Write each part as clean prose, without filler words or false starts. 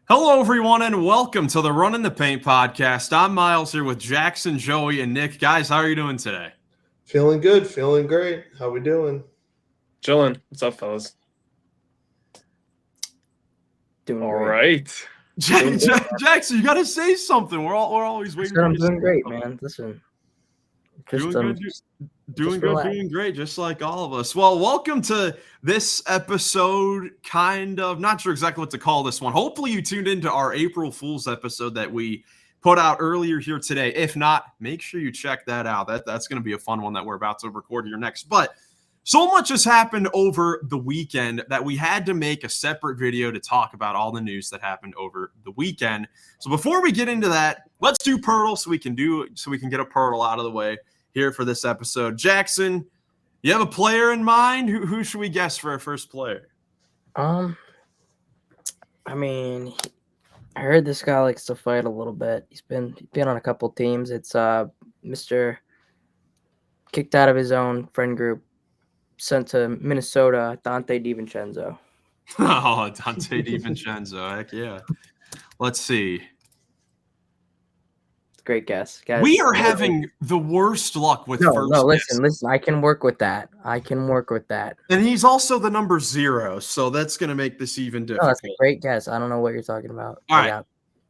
Hello, everyone, and welcome to the Run in the Paint podcast. I'm Miles here with Jackson, Joey, and Nick. Guys, how are you doing today? Feeling good, feeling great. How we doing? Chilling. What's up, fellas? Doing All great. right. Jackson, you got to say something. We're always waiting. I'm doing great, man. Listen, Doing great, just like all of us. Well, welcome to this episode. Not sure exactly what to call this one. Hopefully, you tuned into our April Fool's episode that we put out earlier here today. If not, make sure you check that out. That's going to be a fun one that we're about to record here next. But so much has happened over the weekend that we had to make a separate video to talk about all the news that happened over the weekend. So before we get into that, let's do Pirtle so we can get a Pirtle out of the way here for this episode. Jackson, you have a player in mind? Who should we guess for our first player? I mean, I heard this guy likes to fight a little bit. He's been on a couple teams. It's Mr. kicked out of his own friend group, sent to Minnesota, Dante DiVincenzo. Oh, Dante DiVincenzo. Heck yeah. Let's see. Great guess, guys. We are having the worst luck with first guesses. Listen. I can work with that. And he's also the number 0, so that's going to make this even difficult. No, that's a great guess. I don't know what you're talking about. All right. Yeah.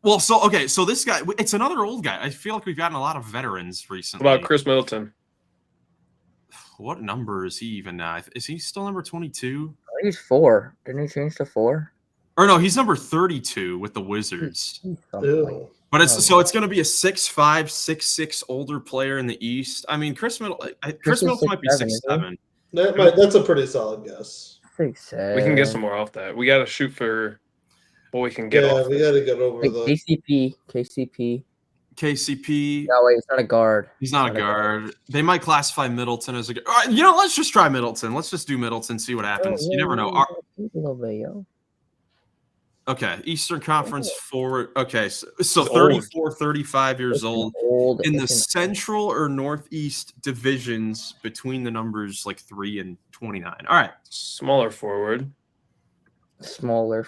Well, so this guy, it's another old guy. I feel like we've gotten a lot of veterans recently. What about Chris Middleton? What number is he even now? Is he still number 22? I think he's 4. Didn't he change to 4? Or no, he's number 32 with the Wizards. But it's going to be a 6'5", 6'6" older player in the East. I mean, Chris Middleton might be 6'7". That's a pretty solid guess. 6'7". We can get some more off that. We got to shoot for what we can get off. Yeah, we got to get over the KCP. No, wait, he's not a guard. He's not a guard. They might classify Middleton as a guard. All right, let's just try Middleton. Let's just do Middleton, see what happens. You never know. Okay, Eastern Conference forward. Okay, so 34, 35 years old. In the Central or Northeast divisions between the numbers like 3 and 29. All right. Smaller forward. Small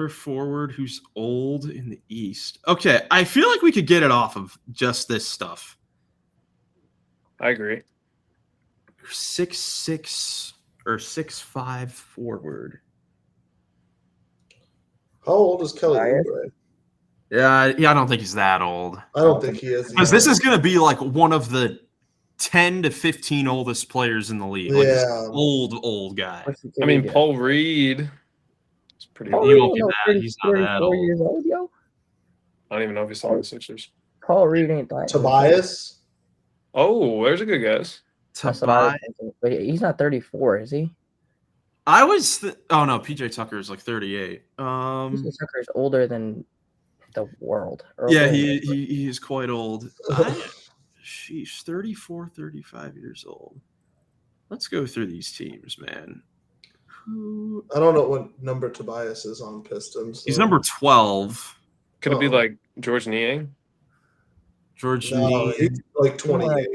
forward who's old in the East. Okay, I feel like we could get it off of just this stuff. I agree. 6'6" or 6'5" forward. How old is Kelly Oubre? Yeah, I don't think he's that old. I don't think he is. Because this is going to be like one of the 10 to 15 oldest players in the league. Like old guy. I mean, Paul Reed. It's pretty old. He won't be that. He's not that old. Years old, yo. I don't even know if he's on the Sixers. Paul Reed ain't that. Tobias? Oh, there's a good guess. Tobias. But he's not 34, is he? I was oh no, PJ Tucker is like 38. PJ Tucker is older than the world. Yeah, he is quite old. Sheesh, 34, 35 years old. Let's go through these teams, man. I don't know what number Tobias is on Pistons. So. He's number 12. Could it be like George Niang? Niang. He's like 28.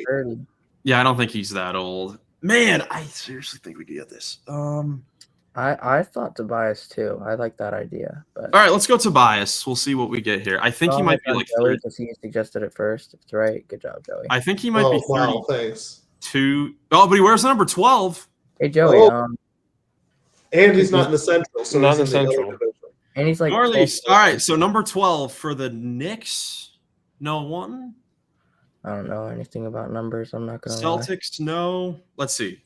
Yeah, I don't think he's that old. Man, I seriously think we could get this. I thought Tobias too. I like that idea. But all right, let's go Tobias. We'll see what we get here. I think he might be like 30 because he suggested it first. If it's right, good job, Joey. I think he might be 30. Wow, thanks. Oh, but he wears number 12. Hey, Joey. And he's not in the Central. So not in the Central. And he's like. All right, so number 12 for the Knicks. No one. I don't know anything about numbers. I'm not going to Celtics, no. Let's see.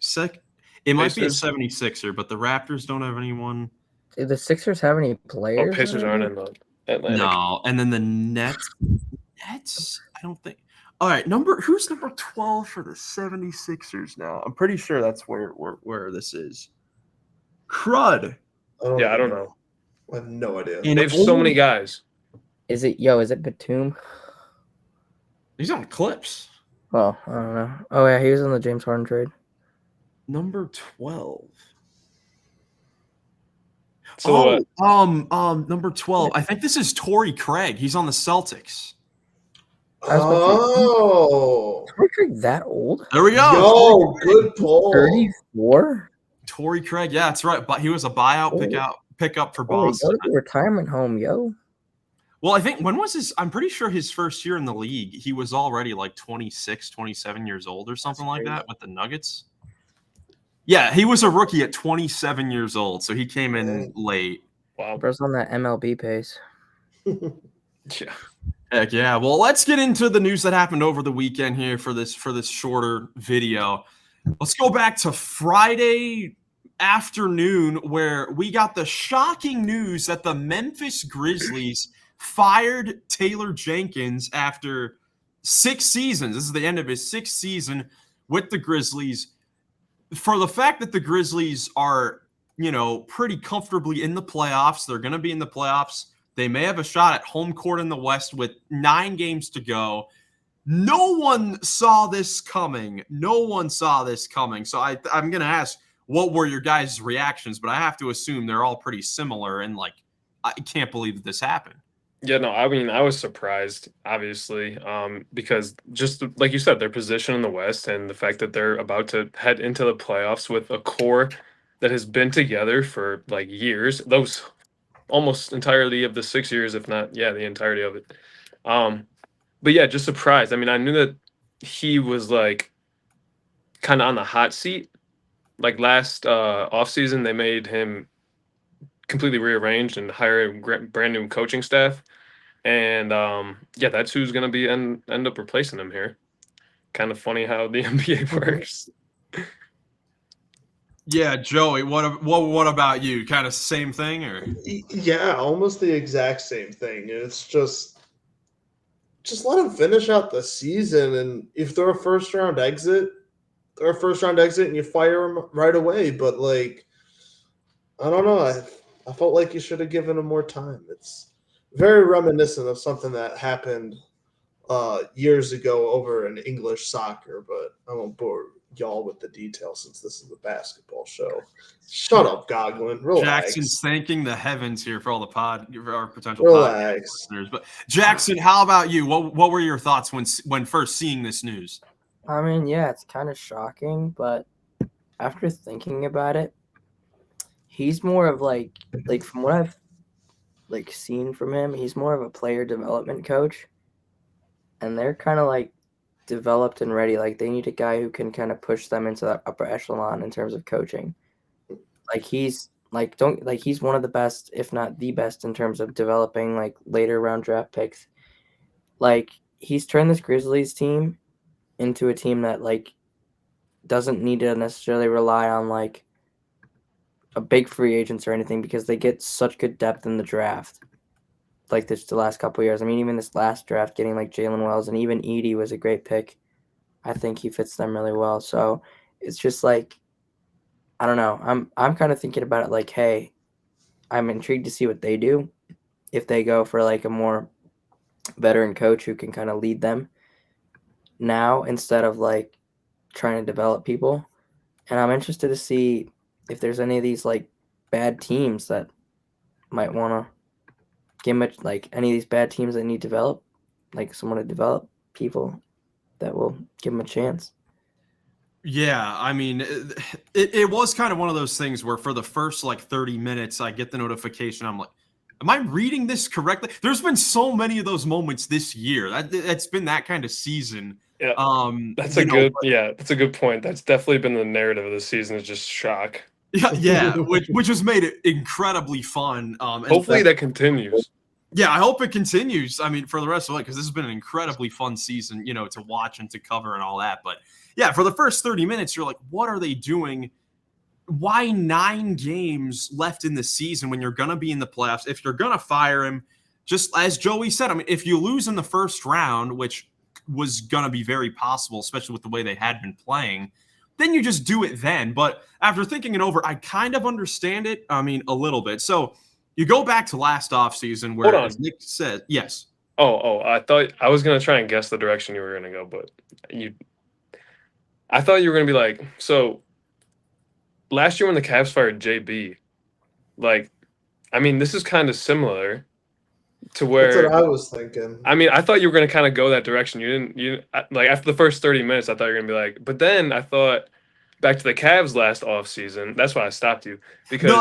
It might be a 76er, but the Raptors don't have anyone. Do the Sixers have any players? Oh, Pacers aren't in the Atlantic. No, and then the Nets, I don't think. All right, who's number 12 for the 76ers now? I'm pretty sure that's where this is. Crud. I don't know. I have no idea. They have so many guys. Is it Batum? He's on Clips. Oh, I don't know. Oh yeah, he was in the James Harden trade. Number 12. So number 12. I think this is Torrey Craig. He's on the Celtics. Oh, Torrey Craig that old? There we go. Yo, good pull. 34. Torrey Craig. Yeah, that's right. But he was a buyout pick up for Go Boston. to the retirement home, yo. Well, I think when was his? I'm pretty sure his first year in the league, he was already like 26, 27 years old or something like that with the Nuggets. Yeah, he was a rookie at 27 years old, so he came in late. Wow. Bro's on that MLB pace. Yeah. Heck yeah. Well, let's get into the news that happened over the weekend here for this shorter video. Let's go back to Friday afternoon where we got the shocking news that the Memphis Grizzlies fired Taylor Jenkins after 6 seasons. This is the end of his 6th season with the Grizzlies. For the fact that the Grizzlies are, pretty comfortably in the playoffs, they're going to be in the playoffs. They may have a shot at home court in the West with 9 games to go. No one saw this coming. So I'm going to ask, what were your guys' reactions? But I have to assume they're all pretty similar. And, I can't believe that this happened. Yeah, no, I mean, I was surprised, obviously, because just like you said, their position in the West and the fact that they're about to head into the playoffs with a core that has been together for years, those almost entirely of the 6 years, if not, the entirety of it. But yeah, just surprised. I mean, I knew that he was kind of on the hot seat. Last offseason, they made him completely rearranged and hire a brand new coaching staff. And that's who's going to be end up replacing him here. Kind of funny how the NBA works. Yeah, Joey, what about you? Kind of same thing, or? Yeah, almost the exact same thing. It's just let them finish out the season, and if they're a first round exit, and you fire them right away. But I don't know. I felt like you should have given them more time. It's very reminiscent of something that happened years ago over in English soccer, but I won't bore y'all with the details since this is a basketball show. Shut up, Goglin. Relax. Jackson's thanking the heavens here for all for our potential Relax. listeners. But Jackson, how about you? What were your thoughts when first seeing this news? I mean, yeah, it's kind of shocking, but after thinking about it, he's more of from what I've seen from him, he's more of a player development coach, and they're kind of developed and ready. They need a guy who can kind of push them into that upper echelon in terms of coaching. He's he's one of the best, if not the best, in terms of developing later round draft picks. He's turned this Grizzlies team into a team that doesn't need to necessarily rely on a big free agents or anything, because they get such good depth in the draft. The last couple of years. I mean, even this last draft, getting Jalen Wells and even Edey was a great pick. I think he fits them really well. So it's just I don't know. I'm kind of thinking about it hey, I'm intrigued to see what they do if they go for a more veteran coach who can kind of lead them now instead of trying to develop people. And I'm interested to see if there's any of these bad teams that might want to give much any of these bad teams that need to develop someone to develop people that will give them a chance. Yeah, I mean, it was kind of one of those things where for the first 30 minutes, I get the notification. I'm like, am I reading this correctly? There's been so many of those moments this year. That's been that kind of season. Yeah, that's a good point. That's definitely been the narrative of the season, is just shock. Yeah, which has made it incredibly fun. Hopefully that continues. Yeah, I hope it continues. I mean, for the rest of it, because this has been an incredibly fun season, to watch and to cover and all that. But yeah, for the first 30 minutes, you're like, what are they doing? Why 9 games left in the season when you're going to be in the playoffs? If you're going to fire him, just as Joey said, I mean, if you lose in the first round, which was going to be very possible, especially with the way they had been playing, then you just do it then. But after thinking it over, I kind of understand it. I mean, a little bit. So you go back to last offseason where, as Nick said, yes. Oh, I thought I was going to try and guess the direction you were going to go, but I thought you were going to be so last year when the Cavs fired JB, I mean, this is kind of similar to where. That's what I was thinking. I mean, I thought you were going to kind of go that direction. You didn't after the first 30 minutes, I thought you were going to be but then I thought back to the Cavs last offseason. That's why I stopped you. Because no,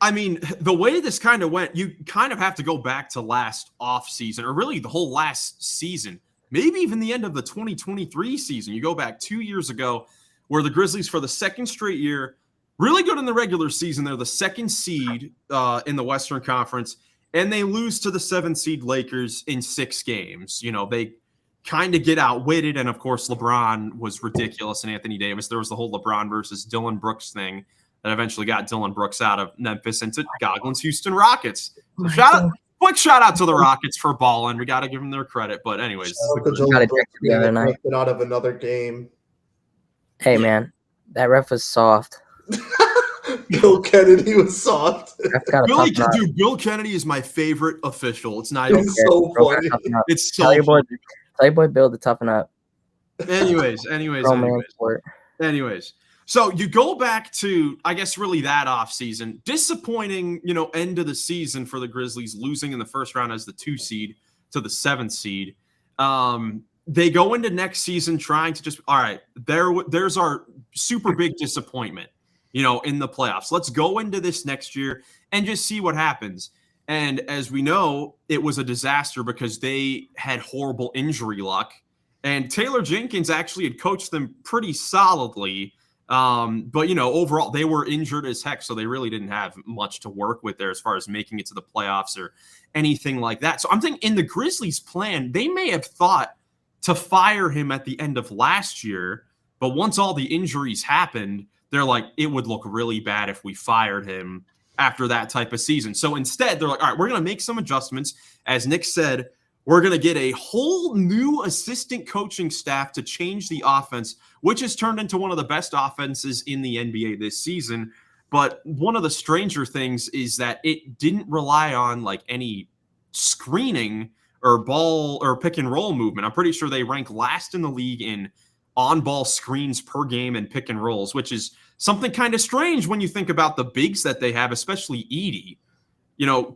I mean, the way this kind of went, you kind of have to go back to last offseason, or really the whole last season, maybe even the end of the 2023 season. You go back 2 years ago, where the Grizzlies, for the second straight year, really good in the regular season. They're the second seed in the Western Conference, and they lose to the 7th seed Lakers in 6 games. You know, they kind of get outwitted, and of course, LeBron was ridiculous, and Anthony Davis. There was the whole LeBron versus Dillon Brooks thing that eventually got Dillon Brooks out of Memphis into Goglin's Houston Rockets. So quick shout out to the Rockets for balling. We got to give them their credit. But anyways, out of another game. Hey, man, that ref was soft. Bill Kennedy was soft. Bill Kennedy is my favorite official. It's not even so funny. It's so tell your boy Bill to toughen up. Anyways. So you go back to, I guess, really that offseason. Disappointing, end of the season for the Grizzlies, losing in the first round as the 2 seed to the 7th seed. They go into next season trying to just, all right, there's our super big disappointment, in the playoffs. Let's go into this next year and just see what happens. And as we know, it was a disaster because they had horrible injury luck. And Taylor Jenkins actually had coached them pretty solidly. But, overall, they were injured as heck, so they really didn't have much to work with there as far as making it to the playoffs or anything like that. So I'm thinking in the Grizzlies' plan, they may have thought to fire him at the end of last year, but once all the injuries happened, they're like, it would look really bad if we fired him after that type of season. So instead, they're like, all right, we're going to make some adjustments. As Nick said, we're going to get a whole new assistant coaching staff to change the offense, which has turned into one of the best offenses in the NBA this season. But one of the stranger things is that it didn't rely on like any screening or ball or pick and roll movement. I'm pretty sure they rank last in the league in on-ball screens per game and pick and rolls, which is something kind of strange when you think about the bigs that they have, especially Edey.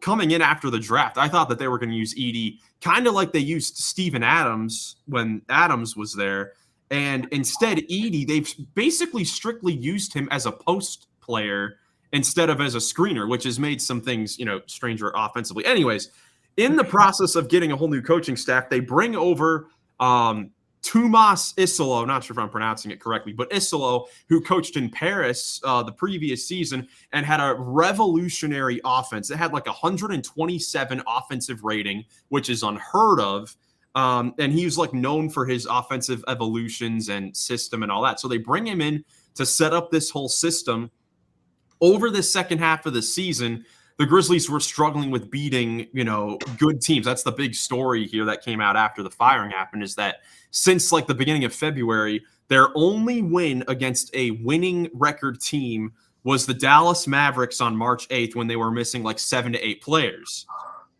Coming in after the draft, I thought that they were going to use Edey kind of like they used Steven Adams when Adams was there. And instead, Edey, they've basically strictly used him as a post player instead of as a screener, which has made some things, stranger offensively. Anyways, in the process of getting a whole new coaching staff, they bring over Tomas Isolo, not sure if I'm pronouncing it correctly, but Isolo, who coached in Paris the previous season and had a revolutionary offense. It had like 127 offensive rating, which is unheard of. And he was like known for his offensive evolutions and system and all that. So they bring him in to set up this whole system. Over the second half of the season, the Grizzlies were struggling with beating, good teams. That's the big story here that came out after the firing happened, is that since like the beginning of February, their only win against a winning record team was the Dallas Mavericks on March 8th when they were missing like 7 to 8 players,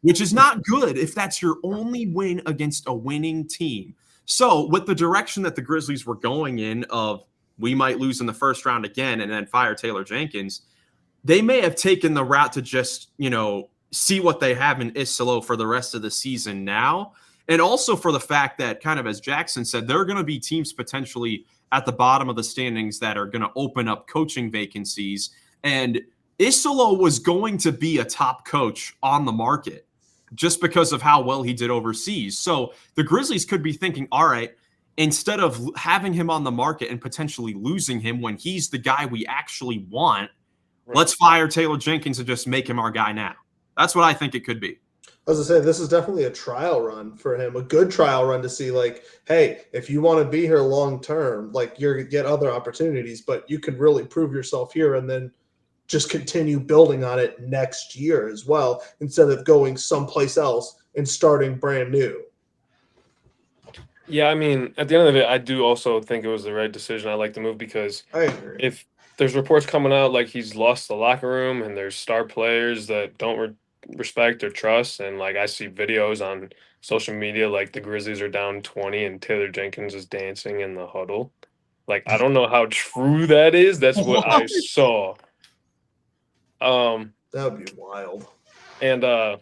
which is not good if that's your only win against a winning team. So with the direction that the Grizzlies were going in of we might lose in the first round again and then fire Taylor Jenkins, they may have taken the route to just, see what they have in Isolo for the rest of the season now. And also for the fact that, kind of as Jackson said, there are going to be teams potentially at the bottom of the standings that are going to open up coaching vacancies. And Isolo was going to be a top coach on the market just because of how well he did overseas. So the Grizzlies could be thinking, all right, instead of having him on the market and potentially losing him when he's the guy we actually want, let's fire Taylor Jenkins and just make him our guy now. That's what I think it could be. As I say, this is definitely a trial run for him, a good trial run to see like, hey, if you want to be here long term, like you get other opportunities, but you can really prove yourself here and then just continue building on it next year as well, instead of going someplace else and starting brand new. Yeah, I mean, at the end of it, I do also think it was the right decision. I like the move because I agree. If there's reports coming out like he's lost the locker room and there's star players that don't respect or trust, and like I see videos on social media like the Grizzlies are down 20 and Taylor Jenkins is dancing in the huddle. Like, I don't know how true that is. That's what I saw. That would be wild. And there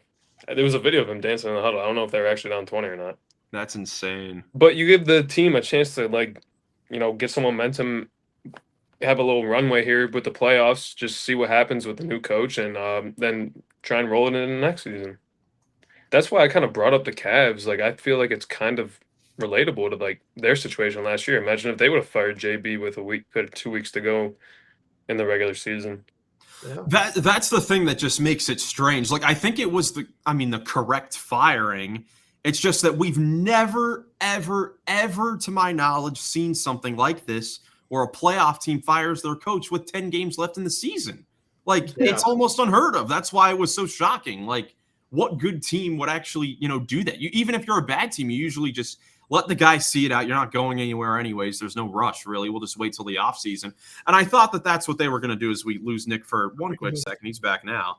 was a video of him dancing in the huddle. I don't know if they were actually down 20 or not. That's insane. But you give the team a chance to, like, get some momentum have a little runway here with the playoffs, just see what happens with the new coach, and then try and roll it into next season. That's why I kind of brought up the Cavs. Like, I feel like it's kind of relatable to like their situation last year. Imagine if they would have fired JB with 2 weeks to go in the regular season. Yeah. That's the thing that just makes it strange. Like, I think it was the correct firing. It's just that we've never, ever, ever, to my knowledge, seen something like this where a playoff team fires their coach with 10 games left in the season. Like, it's almost unheard of. That's why it was so shocking. Like, what good team would actually, do that? Even if you're a bad team, you usually just let the guy see it out. You're not going anywhere anyways. There's no rush, really. We'll just wait till the offseason. And I thought that that's what they were going to do as we lose Nick for one quick second. He's back now.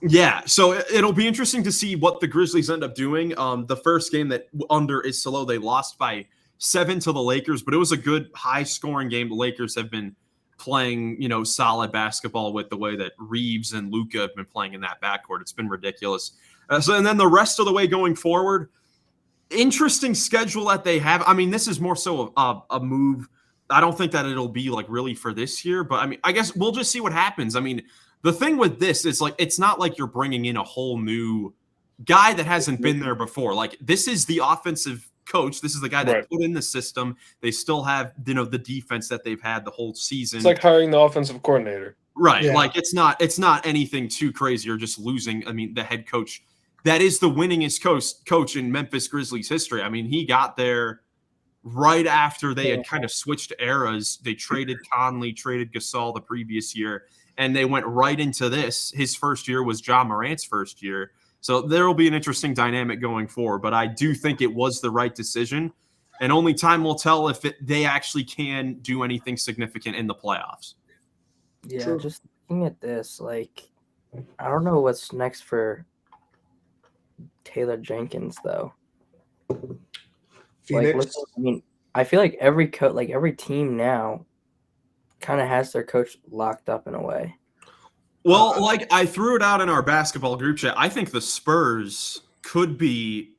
Yeah, so it'll be interesting to see what the Grizzlies end up doing. The first game that under is Folllow, they lost by 7 to the Lakers, but it was a good high-scoring game. The Lakers have been playing, solid basketball with the way that Reeves and Luka have been playing in that backcourt. It's been ridiculous. And then the rest of the way going forward, interesting schedule that they have. I mean, this is more so a move. I don't think that it'll be like really for this year, but I mean, I guess we'll just see what happens. I mean, the thing with this is like, it's not like you're bringing in a whole new guy that hasn't been there before. Like, this is the offensive coach. This is the guy that put in the system. They still have, the defense that they've had the whole season. It's like hiring the offensive coordinator. Right. Yeah. Like, it's not anything too crazy. You're just losing. I mean, the head coach that is the winningest coach in Memphis Grizzlies history. I mean, he got there right after they had kind of switched eras. They traded Conley, traded Gasol the previous year, and they went right into this. His first year was Ja Morant's first year. So there will be an interesting dynamic going forward, but I do think it was the right decision, and only time will tell if they actually can do anything significant in the playoffs. Yeah, True. Just looking at this, like, I don't know what's next for Taylor Jenkins, though. Phoenix. Like, I feel like every team now kind of has their coach locked up in a way. Well, like I threw it out in our basketball group chat. I think the Spurs could be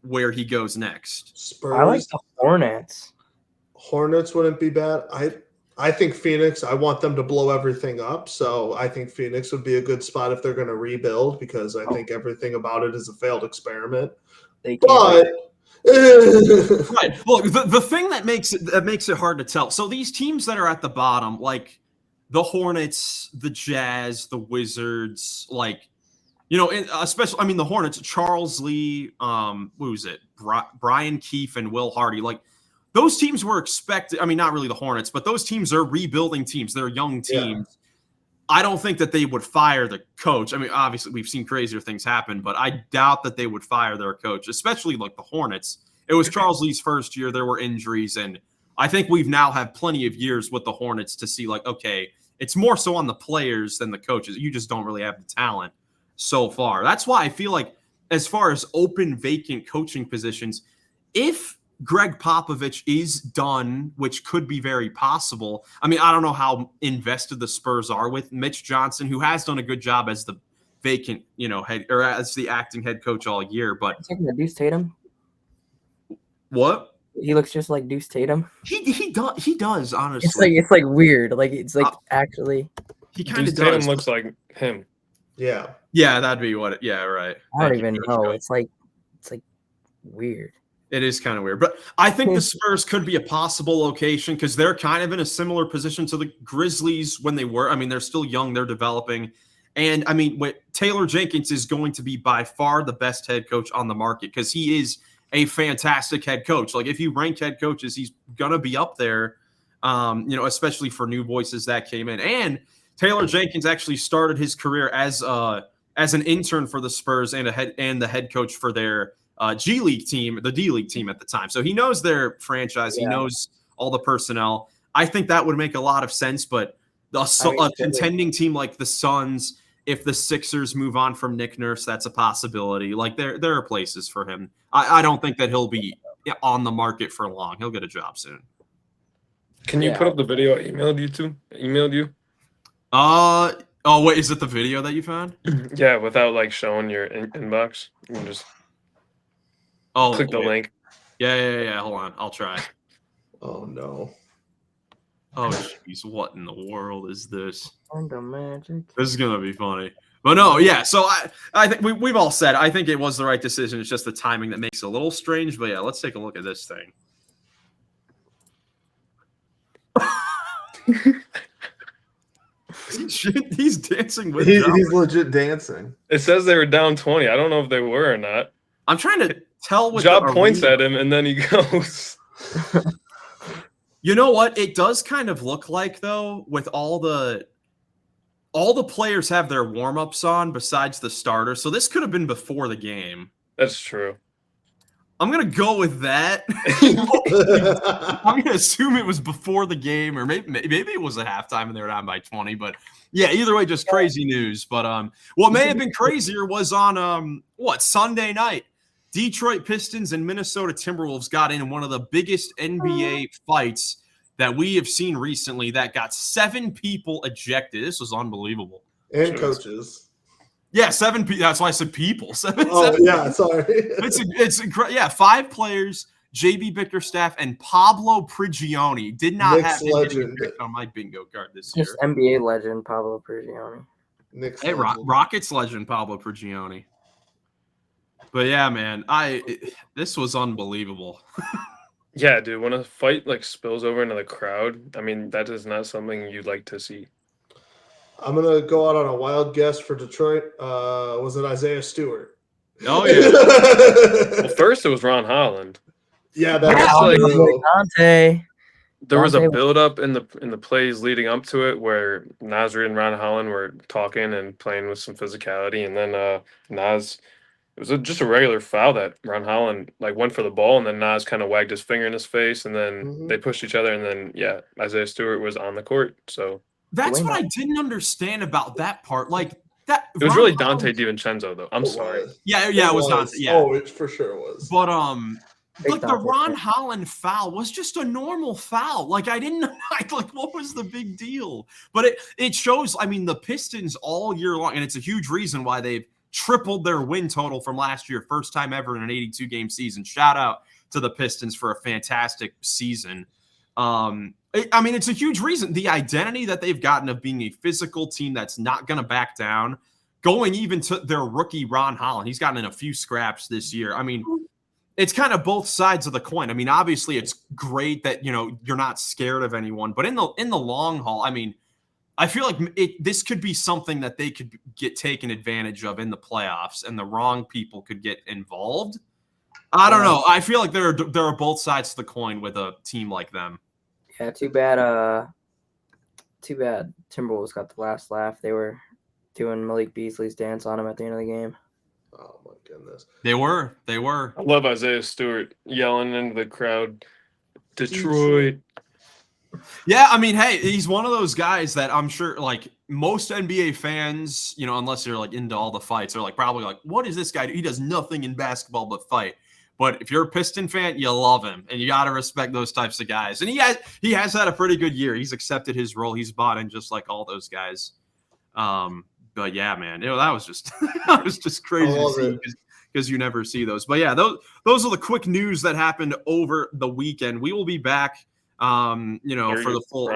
where he goes next. Spurs. I like the Hornets. Hornets wouldn't be bad. I think Phoenix, I want them to blow everything up. So I think Phoenix would be a good spot if they're going to rebuild, because I think everything about it is a failed experiment. But right. Well, the thing that makes it hard to tell. So these teams that are at the bottom, like the Hornets, the Jazz, the Wizards, like, especially, I mean, the Hornets, Charles Lee, what was it? Brian Keefe and Will Hardy, like, those teams were expected. I mean, not really the Hornets, but those teams are rebuilding teams. They're young teams. Yeah. I don't think that they would fire the coach. I mean, obviously, we've seen crazier things happen, but I doubt that they would fire their coach, especially like the Hornets. It was Charles Lee's first year. There were injuries, and I think we've now had plenty of years with the Hornets to see, like, okay, it's more so on the players than the coaches. You just don't really have the talent so far. That's why I feel like, as far as open, vacant coaching positions, if Greg Popovich is done, which could be very possible. I mean, I don't know how invested the Spurs are with Mitch Johnson, who has done a good job as the vacant, head, or as the acting head coach all year. But talking about Deuce Tatum. What? He looks just like Deuce Tatum. He does, honestly. It's like weird. Like, it's like actually. He kind of does. Tatum looks like him. Yeah. Yeah, that'd be what. Yeah, right. I don't even know. It's like weird. It is kind of weird, but I think the Spurs could be a possible location because they're kind of in a similar position to the Grizzlies when they were. I mean, they're still young, they're developing. And I mean, Taylor Jenkins is going to be by far the best head coach on the market because he is a fantastic head coach. Like, if you rank head coaches, he's going to be up there, especially for new voices that came in. And Taylor Jenkins actually started his career as an intern for the Spurs and the head coach for their G League team, the D League team at the time. So he knows their franchise. Yeah. He knows all the personnel. I think that would make a lot of sense, but a contending team like the Suns, if the Sixers move on from Nick Nurse, that's a possibility. Like, there are places for him. I don't think that he'll be on the market for long. He'll get a job soon. Can you put up the video I emailed you? Oh, wait, is it the video that you found? Yeah, without like showing your inbox. You can just click the link. Yeah. Hold on. I'll try. Oh, no. Oh, jeez, what in the world is this? Orlando Magic. This is gonna be funny. But no, yeah. So I think we've all said I think it was the right decision. It's just the timing that makes it a little strange. But yeah, let's take a look at this thing. He's dancing with. He's legit dancing. It says they were down 20. I don't know if they were or not. I'm trying to tell what Job points at him and then he goes. You know what? It does kind of look like though, with all the players have their warm-ups on besides the starter. So this could have been before the game. That's true. I'm going to go with that. I'm going to assume it was before the game, or maybe it was at halftime and they were down by 20. But yeah, either way, just crazy news. But what may have been crazier was on Sunday night. Detroit Pistons and Minnesota Timberwolves got in one of the biggest NBA fights that we have seen recently that got 7 people ejected. This was unbelievable. And coaches. Yeah, 7 people. That's why I said people. 7. Yeah, sorry. It's incredible. Yeah, 5 players, JB Bickerstaff and Pablo Prigioni did not Knicks have legend on my bingo card this Just year. NBA legend Pablo Prigioni. Hey, Rockets legend Pablo Prigioni. But yeah, man, this was unbelievable. Yeah, dude, when a fight like spills over into the crowd, I mean, that is not something you'd like to see. I'm gonna go out on a wild guess for Detroit. Was it Isaiah Stewart? Oh yeah. Well, first it was Ron Holland. Yeah, that's like Dante. There was a build-up in the plays leading up to it where Nasri and Ron Holland were talking and playing with some physicality, and then Nas. It was just a regular foul that Ron Holland like went for the ball, and then Nas kind of wagged his finger in his face, and then they pushed each other, and then yeah, Isaiah Stewart was on the court. So that's what I didn't understand about that part. Like that, it was really Dante DiVincenzo, though. I'm sorry. Yeah, it was Dante. Yeah, it for sure was. But like the Ron Holland foul was just a normal foul. Like I didn't like what was the big deal? But it shows. I mean, the Pistons all year long, and it's a huge reason why they've tripled their win total from last year, first time ever in an 82-game season. Shout out to the Pistons for a fantastic season. I mean, it's a huge reason. The identity that they've gotten of being a physical team that's not going to back down, going even to their rookie Ron Holland. He's gotten in a few scraps this year. I mean, it's kind of both sides of the coin. I mean, obviously, it's great that you're not scared of anyone, but in the long haul, I mean, I feel like this could be something that they could get taken advantage of in the playoffs, and the wrong people could get involved. I don't know. I feel like there are both sides to the coin with a team like them. Yeah, too bad Timberwolves got the last laugh. They were doing Malik Beasley's dance on him at the end of the game. Oh my goodness. They were. I love Isaiah Stewart yelling into the crowd, Detroit. Yeah, I mean, hey, he's one of those guys that I'm sure, like, most NBA fans, unless they're, like, into all the fights, are, like, probably like, what is this guy do? He does nothing in basketball but fight. But if you're a Piston fan, you love him, and you got to respect those types of guys. And he has had a pretty good year. He's accepted his role. He's bought in just like all those guys. But, yeah, man, that was just crazy to see because you never see those. But, yeah, those are the quick news that happened over the weekend. We will be back. For the full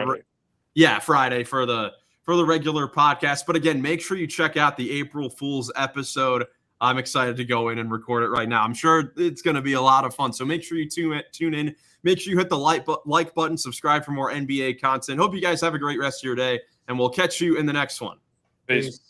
Friday for the regular podcast. But again, make sure you check out the April Fool's episode. I'm excited to go in and record it right now. I'm sure it's going to be a lot of fun. So make sure you tune in. Make sure you hit the like button, subscribe for more NBA content. Hope you guys have a great rest of your day, and we'll catch you in the next one. Peace.